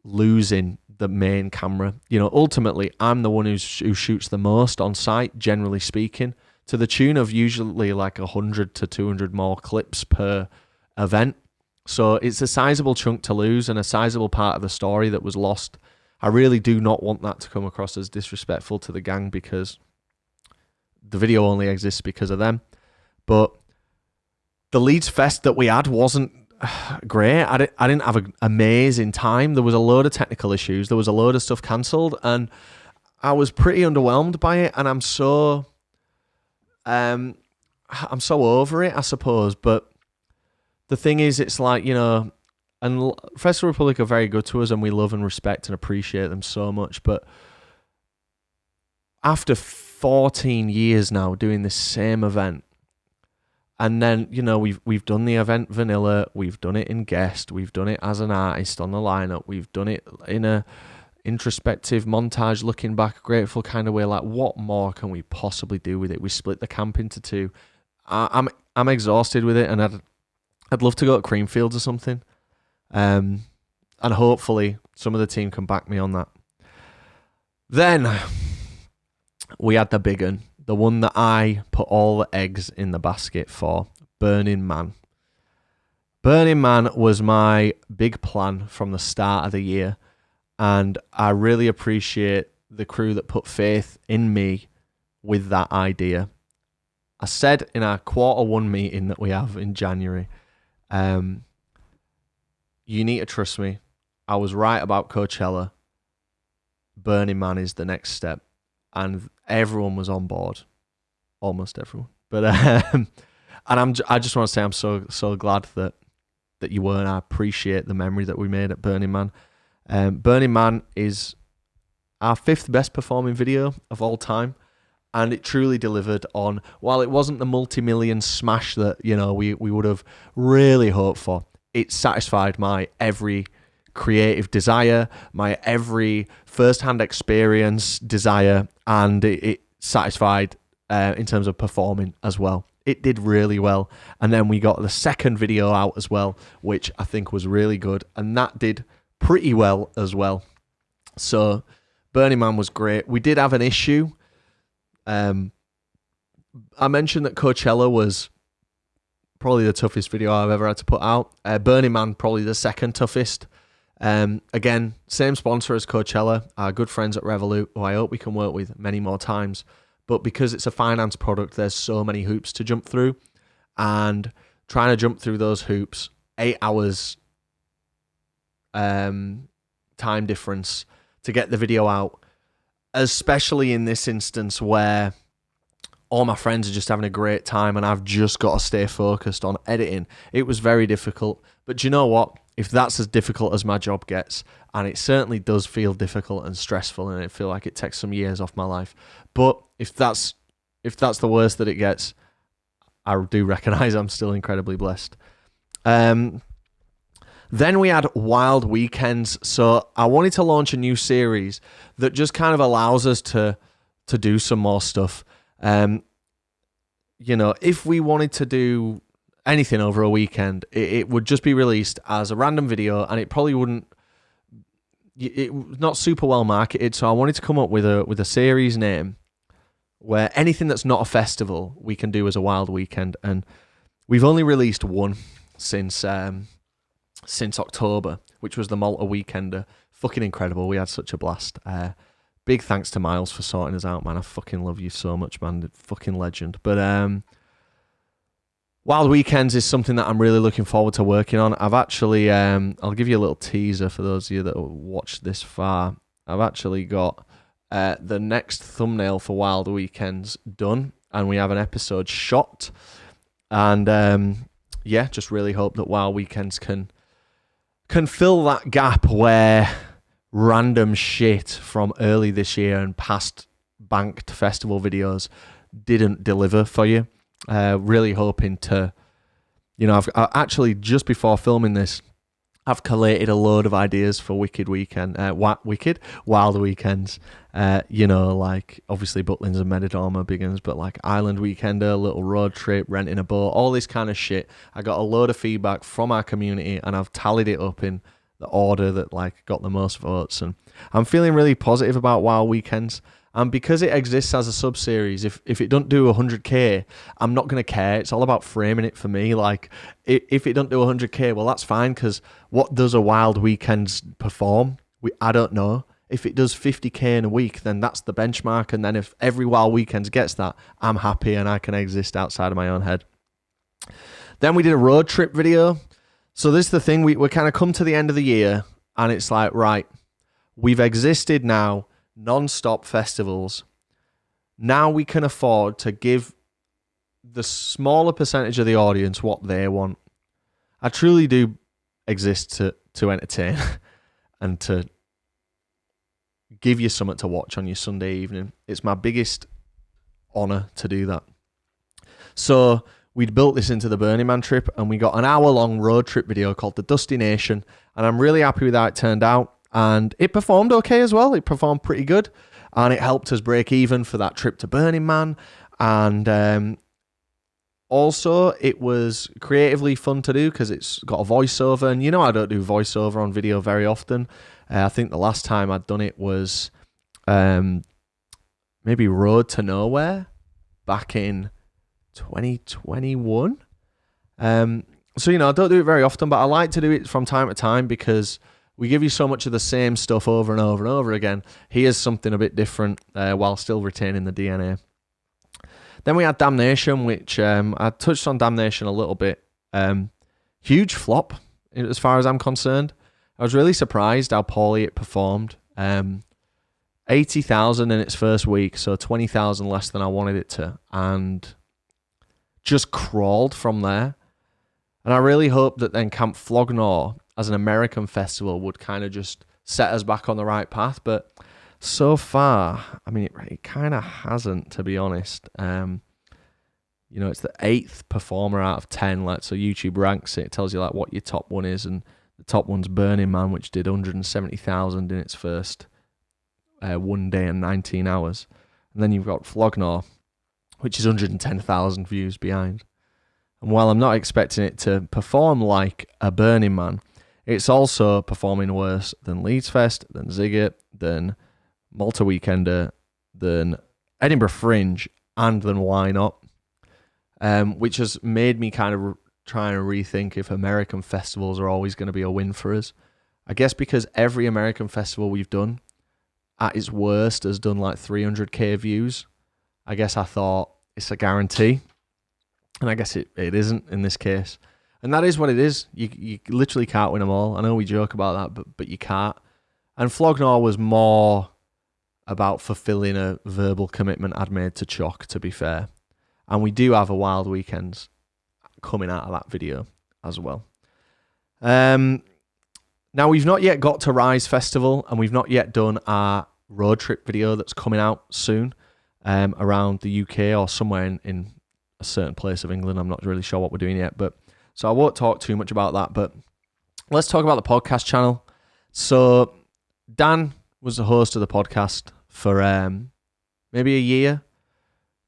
losing the main camera. You know, ultimately I'm the one who shoots the most on site, generally speaking, to the tune of usually like 100 to 200 more clips per event. So it's a sizable chunk to lose and a sizable part of the story that was lost. I really do not want that to come across as disrespectful to the gang, because the video only exists because of them. But the Leeds Fest that we had wasn't great. I didn't have an amazing time. There was a load of technical issues. There was a load of stuff cancelled, and I was pretty underwhelmed by it. And I'm so over it, I suppose. But the thing is, it's like, you know, and Festival Republic are very good to us, and we love and respect and appreciate them so much. But after 14 years now doing this same event, and then, you know, we've done the event vanilla, we've done it in guest, we've done it as an artist on the lineup, we've done it in a introspective montage looking back grateful kind of way. Like, what more can we possibly do with it? We split the camp into two. I'm exhausted with it, and I'd love to go to Creamfields or something, and hopefully some of the team can back me on that. Then we had the big one, the one that I put all the eggs in the basket for, Burning Man. Burning Man was my big plan from the start of the year, and I really appreciate the crew that put faith in me with that idea. I said in our Q1 meeting that we have in January, you need to trust me. I was right about Coachella. Burning Man is the next step. And everyone was on board, almost everyone. But and I just want to say I'm so glad that you were, and I appreciate the memory that we made at Burning Man. Burning Man is our 5th best performing video of all time, and it truly delivered on. While it wasn't the multi-million smash that, you know, we would have really hoped for, it satisfied my every creative desire, my every first-hand experience desire, and it satisfied in terms of performing as well. It did really well. And then we got the second video out as well, which I think was really good, and that did pretty well as well. So Burning Man was great. We did have an issue. I mentioned that Coachella was probably the toughest video I've ever had to put out. Burning Man probably the second toughest. Again, same sponsor as Coachella, our good friends at Revolut, who I hope we can work with many more times. But because it's a finance product, there's so many hoops to jump through. And trying to jump through those hoops, 8 hours time difference to get the video out, especially in this instance where all my friends are just having a great time and I've just got to stay focused on editing. It was very difficult. But do you know what? If that's as difficult as my job gets, and it certainly does feel difficult and stressful, and I feel like it takes some years off my life, but if that's the worst that it gets, I do recognise I'm still incredibly blessed. Then we had Wild Weekends. So I wanted to launch a new series that just kind of allows us to do some more stuff. You know, if we wanted to do anything over a weekend, it would just be released as a random video, and it probably wouldn't. It was not super well marketed, so I wanted to come up with a series name where anything that's not a festival we can do as a wild weekend, and we've only released one since October, which was the Malta Weekender. Fucking incredible. We had such a blast. Big thanks to Miles for sorting us out, man. I fucking love you so much, man. Fucking legend. But Wild Weekends is something that I'm really looking forward to working on. I've actually, I'll give you a little teaser for those of you that watched this far. I've actually got the next thumbnail for Wild Weekends done, and we have an episode shot. And yeah, just really hope that Wild Weekends can fill that gap where random shit from early this year and past banked festival videos didn't deliver for you. Really hoping to, I've actually, just before filming this, I've collated a load of ideas for Wild Weekends. Like obviously Butlins and Benidorm are big ones, but like Island Weekender, little road trip, renting a boat, all this kind of shit. I got a load of feedback from our community, and I've tallied it up in the order that like got the most votes, and I'm feeling really positive about Wild Weekends. And because it exists as a sub-series, if it don't do 100k, I'm not going to care. It's all about framing it for me. Like, if it don't do 100k, well, that's fine, because what does a Wild Weekends perform? I don't know. If it does 50k in a week, then that's the benchmark. And then if every Wild Weekends gets that, I'm happy and I can exist outside of my own head. Then we did a road trip video. So this is the thing. We're kind of come to the end of the year, and it's like, right, we've existed now, non-stop festivals. Now we can afford to give the smaller percentage of the audience what they want. I truly do exist to entertain and to give you something to watch on your Sunday evening. It's my biggest honour to do that. So we'd built this into the Burning Man trip, and we got an hour-long road trip video called The Dusty Nation, and I'm really happy with how it turned out. And it performed okay as well. It performed pretty good. And it helped us break even for that trip to Burning Man. And also, it was creatively fun to do because it's got a voiceover. And I don't do voiceover on video very often. I think the last time I'd done it was maybe Road to Nowhere back in 2021. So, I don't do it very often, but I like to do it from time to time because we give you so much of the same stuff over and over and over again. Here's something a bit different while still retaining the DNA. Then we had Damnation, which I touched on Damnation a little bit. Huge flop as far as I'm concerned. I was really surprised how poorly it performed. 80,000 in its first week, so 20,000 less than I wanted it to, and just crawled from there. And I really hope that then Camp Flog Gnaw as an American festival would kind of just set us back on the right path. But so far, I mean, it kind of hasn't, to be honest. It's the 8th performer out of 10. Like, so YouTube ranks it. It tells you like what your top one is, and the top one's Burning Man, which did 170,000 in its first 1 day and 19 hours. And then you've got Flog Gnaw, which is 110,000 views behind. And while I'm not expecting it to perform like a Burning Man, it's also performing worse than Leeds Fest, than Sziget, than Malta Weekender, than Edinburgh Fringe, and than Why Not? Which has made me kind of trying to rethink if American festivals are always going to be a win for us. I guess because every American festival we've done, at its worst, has done like 300k views. I guess I thought it's a guarantee. And I guess it isn't in this case. And that is what it is. You literally can't win them all. I know we joke about that, but you can't. And Flog Gnaw was more about fulfilling a verbal commitment I'd made to Chalk, to be fair. And we do have a Wild Weekends coming out of that video as well. Now, we've not yet got to Rise Festival, and we've not yet done our road trip video that's coming out soon around the UK or somewhere in a certain place of England. I'm not really sure what we're doing yet, but so I won't talk too much about that, but let's talk about the podcast channel. So Dan was the host of the podcast for maybe a year.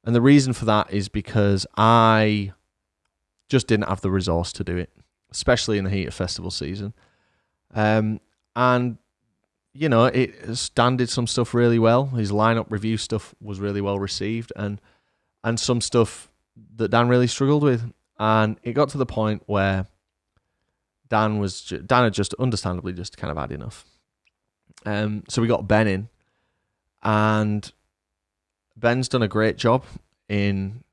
And the reason for that is because I just didn't have the resource to do it, especially in the heat of festival season. And Dan did some stuff really well. His lineup review stuff was really well received, and some stuff that Dan really struggled with. And it got to the point where Dan had just understandably just kind of had enough. So we got Ben in, and Ben's done a great job in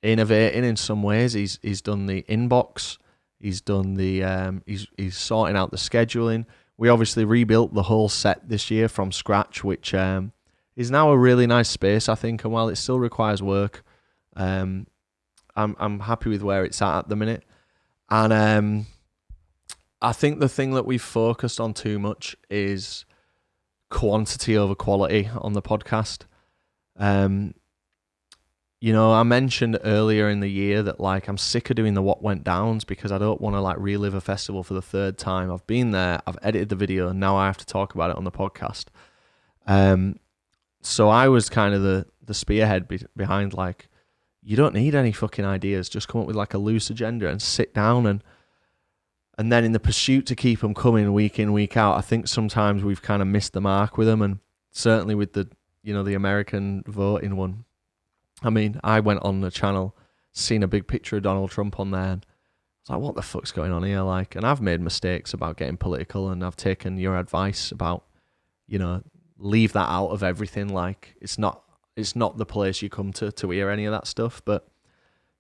innovating in some ways. He's done the inbox. He's done the he's sorting out the scheduling. We obviously rebuilt the whole set this year from scratch, which is now a really nice space, I think. And while it still requires work, I'm happy with where it's at the minute. And I think the thing that we've focused on too much is quantity over quality on the podcast. I mentioned earlier in the year that I'm sick of doing the what went downs because I don't want to relive a festival for the third time. I've been there, I've edited the video, and now I have to talk about it on the podcast. So I was kind of the spearhead behind you don't need any fucking ideas. Just come up with a loose agenda and sit down and then in the pursuit to keep them coming week in, week out, I think sometimes we've kind of missed the mark with them, and certainly with the American voting one. I mean, I went on the channel, seen a big picture of Donald Trump on there, and I was like, what the fuck's going on here? And I've made mistakes about getting political, and I've taken your advice about, leave that out of everything. It's not the place you come to hear any of that stuff. But,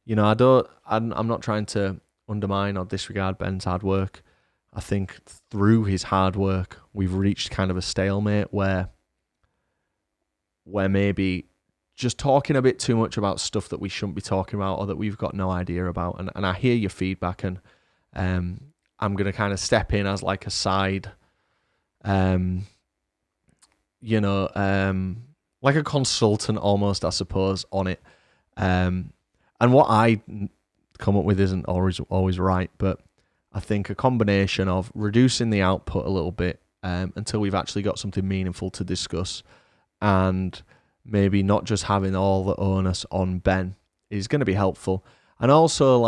I'm not trying to undermine or disregard Ben's hard work. I think through his hard work, we've reached kind of a stalemate where maybe just talking a bit too much about stuff that we shouldn't be talking about or that we've got no idea about. And I hear your feedback, and I'm going to kind of step in as a side, like a consultant almost, I suppose, on it. And what I come up with isn't always right, but I think a combination of reducing the output a little bit until we've actually got something meaningful to discuss, and maybe not just having all the onus on Ben is going to be helpful. And also,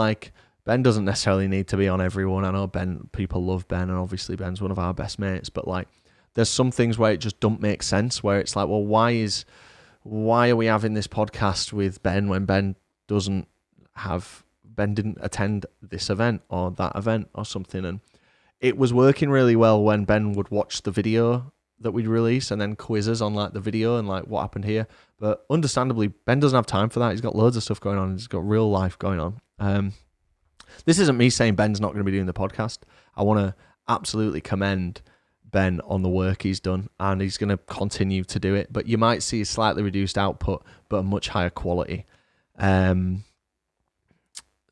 Ben doesn't necessarily need to be on everyone. I know people love Ben, and obviously Ben's one of our best mates, but there's some things where it just don't make sense, where it's well, why are we having this podcast with Ben when Ben didn't attend this event or that event or something? And it was working really well when Ben would watch the video that we'd release and then quiz us on the video and what happened here. But understandably, Ben doesn't have time for that. He's got loads of stuff going on. He's got real life going on. This isn't me saying Ben's not going to be doing the podcast. I want to absolutely commend Ben on the work he's done, and he's going to continue to do it. But you might see a slightly reduced output, but a much higher quality.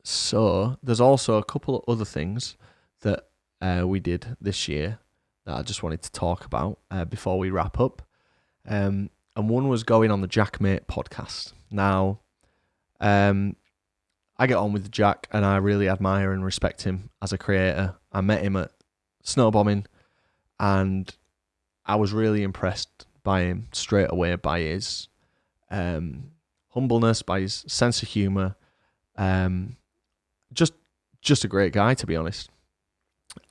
So there's also a couple of other things that we did this year that I just wanted to talk about before we wrap up. And one was going on the Jackmate podcast. Now, I get on with Jack, and I really admire and respect him as a creator. I met him at Snowbombing, and I was really impressed by him straight away, by his humbleness, by his sense of humour. Just a great guy, to be honest.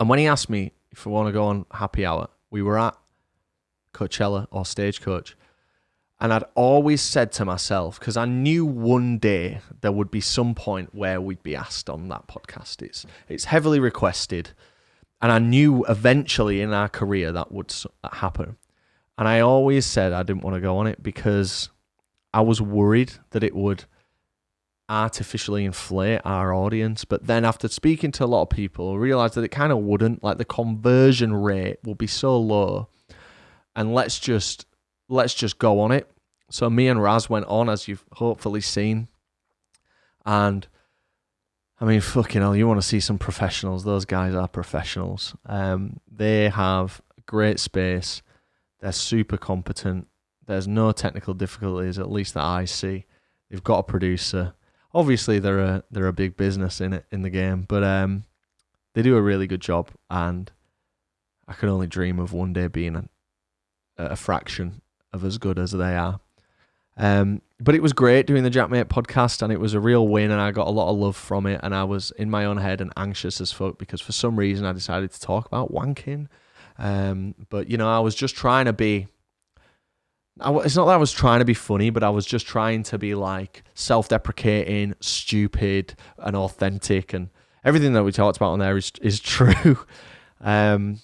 And when he asked me if I want to go on happy hour, we were at Coachella or Stagecoach, and I'd always said to myself, because I knew one day there would be some point where we'd be asked on that podcast. It's heavily requested, and I knew eventually in our career that would happen. And I always said I didn't want to go on it because I was worried that it would artificially inflate our audience. But then after speaking to a lot of people, I realized that it kind of wouldn't. The conversion rate will be so low, and let's just go on it. So me and Raz went on, as you've hopefully seen, and I mean, fucking hell, you want to see some professionals. Those guys are professionals. They have great space. They're super competent. There's no technical difficulties, at least that I see. They've got a producer. Obviously, they're a big business in the game, but they do a really good job, and I can only dream of one day being a fraction of as good as they are. But it was great doing the Jackmate podcast, and it was a real win, and I got a lot of love from it, and I was in my own head and anxious as fuck because for some reason I decided to talk about wanking. But, you know, I was just trying to be... It's not that I was trying to be funny, but I was just trying to be like self-deprecating, stupid, and authentic, and everything that we talked about on there is true. But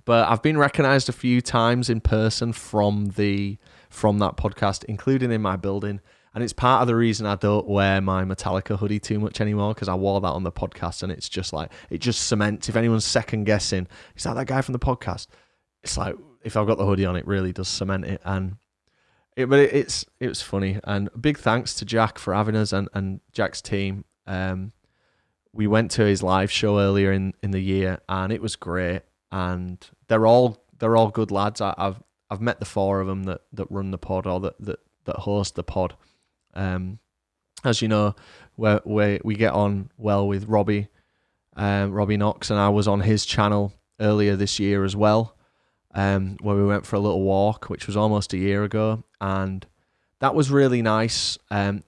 I've been recognised a few times in person from that podcast, including in my building, and it's part of the reason I don't wear my Metallica hoodie too much anymore, because I wore that on the podcast, and it's just like, it just cements. If anyone's second guessing, is that guy from the podcast? It's like, if I've got the hoodie on, it really does cement it, and it was funny. And big thanks to Jack for having us and Jack's team. We went to his live show earlier in the year, and it was great. And they're all good lads. I've met the four of them that run the pod, or that host the pod. As you know, we get on well with Robbie Knox, and I was on his channel earlier this year as well. Where we went for a little walk, which was almost a year ago, and that was really nice.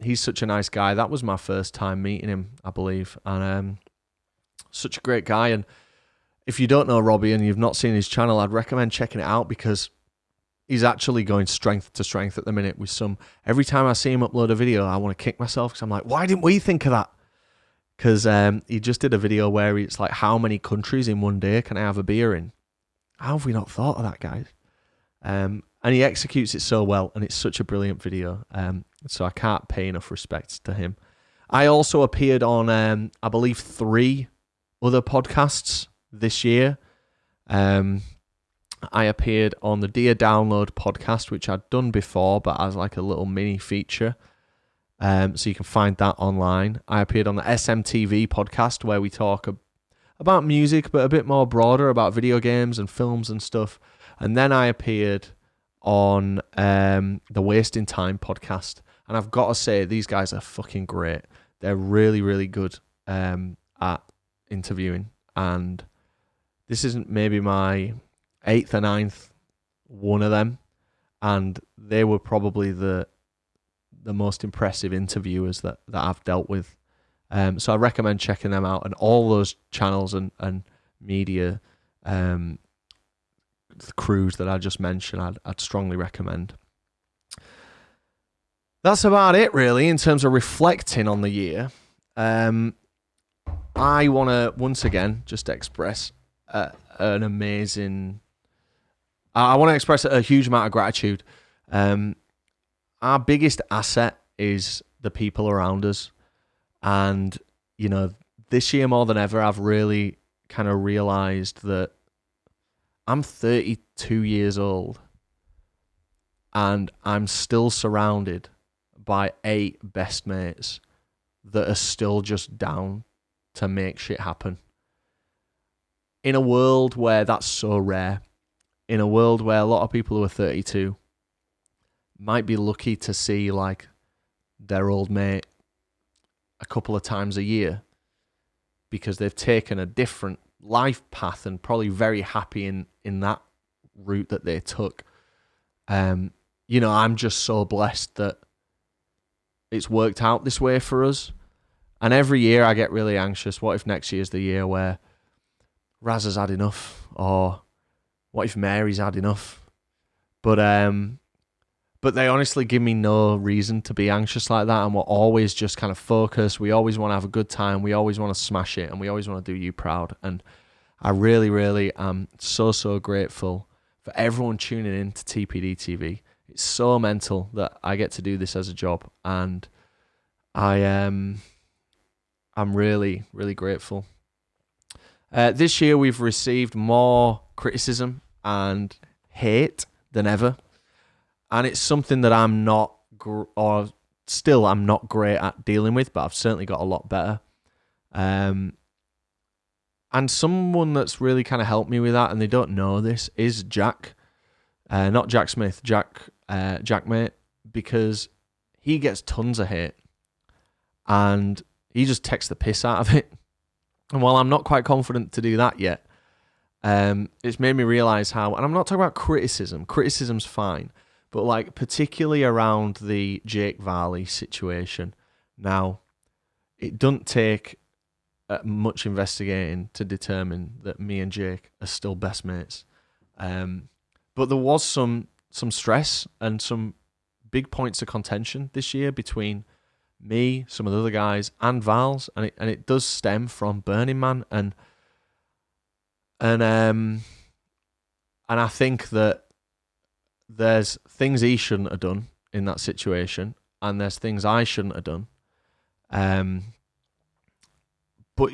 He's such a nice guy. That was my first time meeting him, I believe, and such a great guy. And if you don't know Robbie and you've not seen his channel, I'd recommend checking it out, because he's actually going strength to strength at the minute with some... Every time I see him upload a video, I want to kick myself, because I'm like, why didn't we think of that? Because he just did a video where it's like, how many countries in one day can I have a beer in? How have we not thought of that, guys? And he executes it so well, and it's such a brilliant video. So I can't pay enough respect to him. I also appeared on, I believe, 3 other podcasts this year. I appeared on the Dear Download podcast, which I'd done before, but as like a little mini feature. So you can find that online. I appeared on the SMTV podcast, where we talk about music, but a bit more broader, about video games and films and stuff. And then I appeared on the Wasting Time podcast. And I've got to say, these guys are fucking great. They're really, really good at interviewing. And this isn't maybe my 8th or 9th one of them. And they were probably the most impressive interviewers that I've dealt with. So I recommend checking them out, and all those channels and media crews that I just mentioned, I'd strongly recommend. That's about it, really, in terms of reflecting on the year. I want to, once again, just express an amazing... I want to express a huge amount of gratitude. Our biggest asset is the people around us. And, you know, this year more than ever, I've really kind of realized that I'm 32 years old, and I'm still surrounded by 8 best mates that are still just down to make shit happen. In a world where that's so rare, in a world where a lot of people who are 32 might be lucky to see like their old mate a couple of times a year because they've taken a different life path and probably very happy in that route that they took. You know, I'm just so blessed that it's worked out this way for us. And every year I get really anxious. What if next year's the year where Raz has had enough? Or what if Mary's had enough? But they honestly give me no reason to be anxious like that, and we're always just kind of focused. We always want to have a good time. We always want to smash it, and we always want to do you proud. And I really, really am so grateful for everyone tuning in to TPD TV. It's so mental that I get to do this as a job, and I'm really, really grateful. This year we've received more criticism and hate than ever. And it's something that I'm not great at dealing with, but I've certainly got a lot better. And someone that's really kind of helped me with that, and they don't know this, is Jack. Not Jack Smith, Jackmate, because he gets tons of hate. And he just takes the piss out of it. And while I'm not quite confident to do that yet, it's made me realise how, and I'm not talking about criticism. Criticism's fine. but like particularly around the Jake Varley situation. Now, it doesn't take much investigating to determine that me and Jake are still best mates. But there was some stress and some big points of contention this year between me, some of the other guys, and Vals, and it does stem from Burning Man, and I think that there's things he shouldn't have done in that situation, and there's things I shouldn't have done. But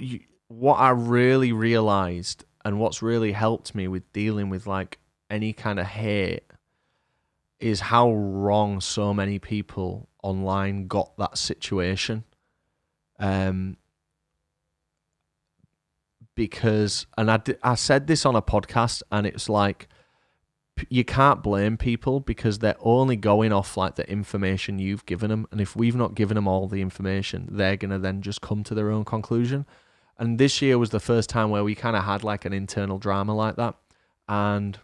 what I really realised, and what's really helped me with dealing with like any kind of hate, is how wrong so many people online got that situation. Because, and I said this on a podcast, and it's like, you can't blame people because they're only going off like the information you've given them. And if we've not given them all the information, they're going to then just come to their own conclusion. And this year was the first time where we kind of had like an internal drama like that. And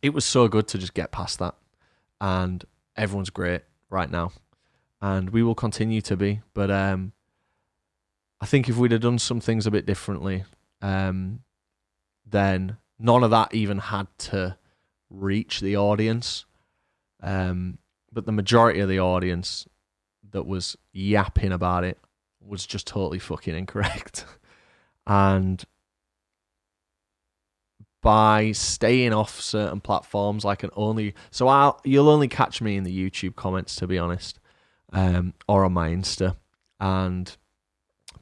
it was so good to just get past that. And everyone's great right now. And we will continue to be. But I think if we'd have done some things a bit differently, then none of that even had to reach the audience. But the majority of the audience that was yapping about it was just totally fucking incorrect. And by staying off certain platforms, you'll only catch me in the YouTube comments, to be honest, or on my Insta, and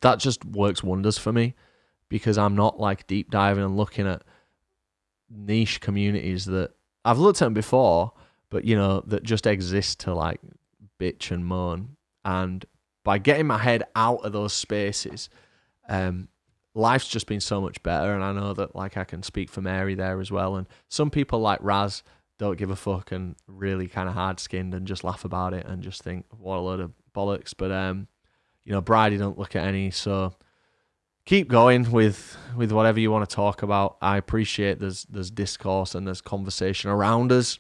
that just works wonders for me because I'm not like deep diving and looking at niche communities that I've looked at before, but you know, that just exist to like bitch and moan. And by getting my head out of those spaces, life's just been so much better. And I know that like I can speak for Mary there as well. And some people like Raz don't give a fuck and really kind of hard skinned and just laugh about it and just think what a load of bollocks. But you know, Bridie don't look at any. So keep going with whatever you want to talk about. I appreciate there's discourse and there's conversation around us.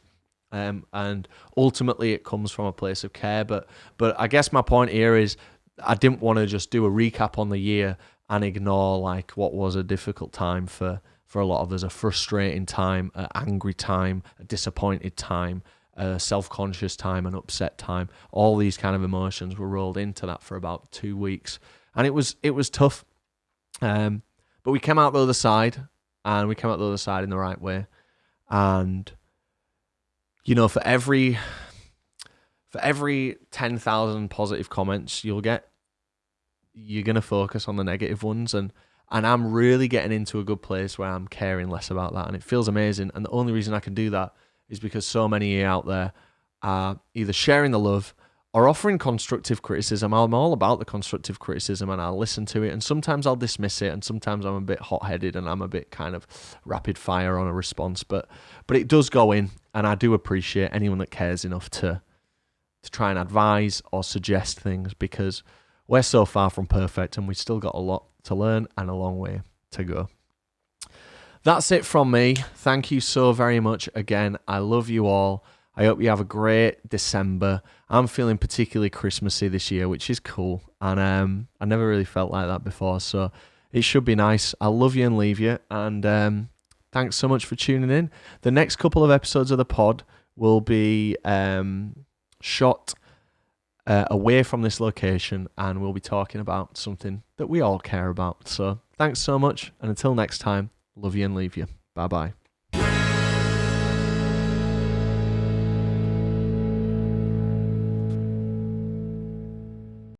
And ultimately it comes from a place of care. But I guess my point here is I didn't want to just do a recap on the year and ignore like what was a difficult time for a lot of us, a frustrating time, an angry time, a disappointed time, a self-conscious time, an upset time. All these kind of emotions were rolled into that for about 2 weeks. And it was tough. But we came out the other side, and we came out the other side in the right way. And you know, for every 10,000 positive comments you're going to focus on the negative ones. And I'm really getting into a good place where I'm caring less about that. And it feels amazing. And the only reason I can do that is because so many of you out there are either sharing the love or offering constructive criticism. I'm all about the constructive criticism, and I'll listen to it. And sometimes I'll dismiss it, and sometimes I'm a bit hot-headed and I'm a bit kind of rapid fire on a response. But it does go in, and I do appreciate anyone that cares enough to try and advise or suggest things, because we're so far from perfect and we've still got a lot to learn and a long way to go. That's it from me. Thank you so very much again. I love you all. I hope you have a great December. I'm feeling particularly Christmassy this year, which is cool. And I never really felt like that before, so it should be nice. I love you and leave you. And thanks so much for tuning in. The next couple of episodes of the pod will be shot away from this location, and we'll be talking about something that we all care about. So thanks so much, and until next time, love you and leave you. Bye-bye.